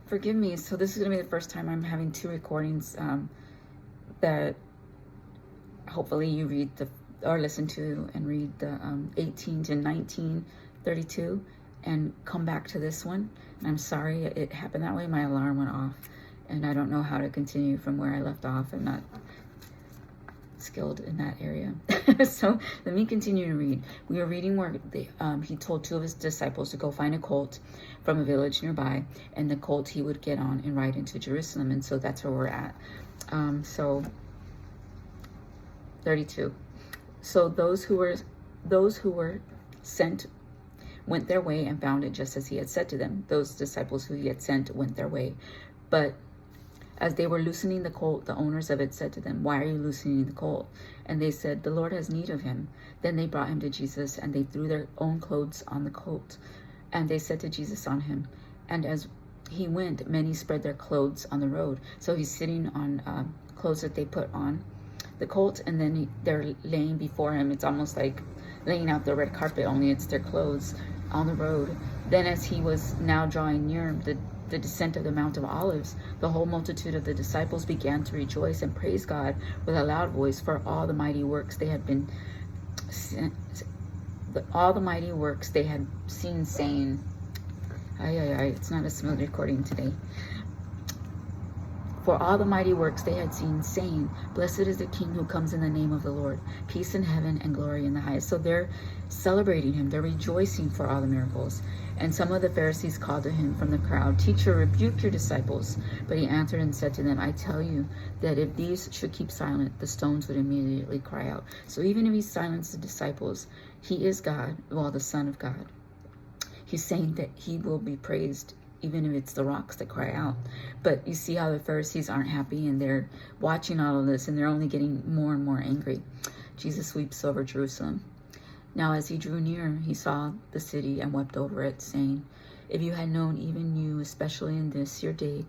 forgive me. So this is going to be the first time I'm having two recordings that hopefully you read or listen to and read the 18 to 19:32 and come back to this one. And I'm sorry it happened that way. My alarm went off and I don't know how to continue from where I left off. I'm not skilled in that area. So let me continue to read. We were reading where he told two of his disciples to go find a colt from a village nearby, and the colt he would get on and ride into Jerusalem. And so that's where we're at. So 32. So those who were sent went their way and found it just as he had said to them. Those disciples who he had sent went their way. But as they were loosening the colt, the owners of it said to them, "Why are you loosening the colt?" And they said, "The Lord has need of him." Then they brought him to Jesus, and they threw their own clothes on the colt. And they said to Jesus on him. And as he went, many spread their clothes on the road. So he's sitting on clothes that they put on the colt, and then they're laying before him. It's almost like laying out the red carpet, only it's their clothes on the road. Then as he was now drawing near the descent of the Mount of Olives, the whole multitude of the disciples began to rejoice and praise God with a loud voice for all the mighty works they had seen, saying, it's not a smooth recording today. For all the mighty works they had seen, saying, "Blessed is the King who comes in the name of the Lord. Peace in heaven and glory in the highest." So they're celebrating him. They're rejoicing for all the miracles. And some of the Pharisees called to him from the crowd, "Teacher, rebuke your disciples." But he answered and said to them, "I tell you that if these should keep silent, the stones would immediately cry out." So even if he silenced the disciples, he is God, well, the Son of God. He's saying that he will be praised even if it's the rocks that cry out. But you see how the Pharisees aren't happy, and they're watching all of this, and they're only getting more and more angry. Jesus weeps over Jerusalem. Now as he drew near, he saw the city and wept over it, saying, "If you had known, even you, especially in this your day,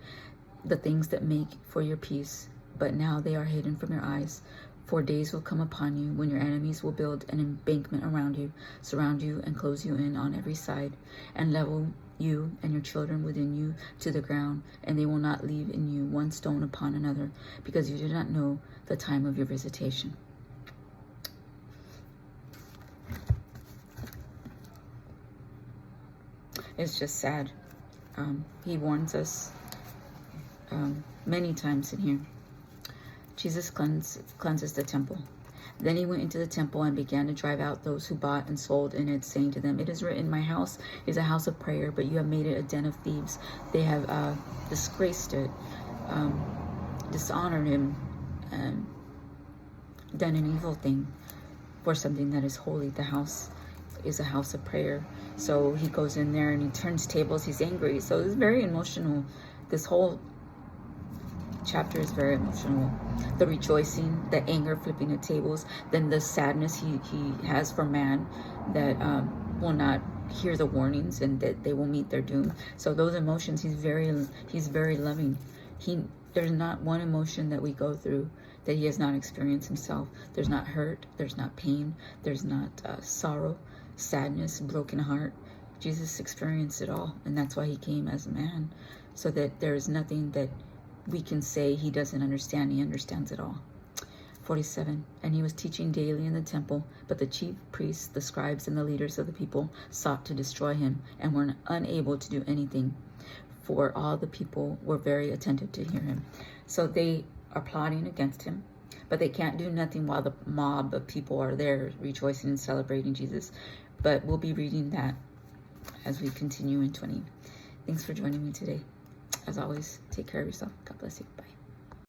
the things that make for your peace, but now they are hidden from your eyes. For days will come upon you when your enemies will build an embankment around you, surround you, and close you in on every side, and level you and your children within you to the ground, and they will not leave in you one stone upon another, because you did not know the time of your visitation." It's just sad. He warns us many times in here. Jesus cleanses the temple. Then he went into the temple and began to drive out those who bought and sold in it, saying to them, "It is written, my house is a house of prayer, but you have made it a den of thieves." They have disgraced it, dishonored him, and done an evil thing for something that is holy. The house is a house of prayer. So he goes in there and he turns tables. He's angry. So it's very emotional. This whole chapter is very emotional. The rejoicing, the anger, flipping the tables, then the sadness he has for man that will not hear the warnings and that they will meet their doom. So those emotions, he's very loving. There's not one emotion that we go through that he has not experienced himself. There's not hurt, there's not pain, there's not sorrow, sadness, broken heart. Jesus experienced it all, and that's why he came as a man, so that there is nothing that we can say he doesn't understand. He understands it all. 47. And he was teaching daily in the temple, but the chief priests, the scribes, and the leaders of the people sought to destroy him, and were unable to do anything, for all the people were very attentive to hear him. So they are plotting against him, but they can't do nothing while the mob of people are there rejoicing and celebrating Jesus. But we'll be reading that as we continue in 20. Thanks for joining me today. As always, take care of yourself. God bless you. Bye.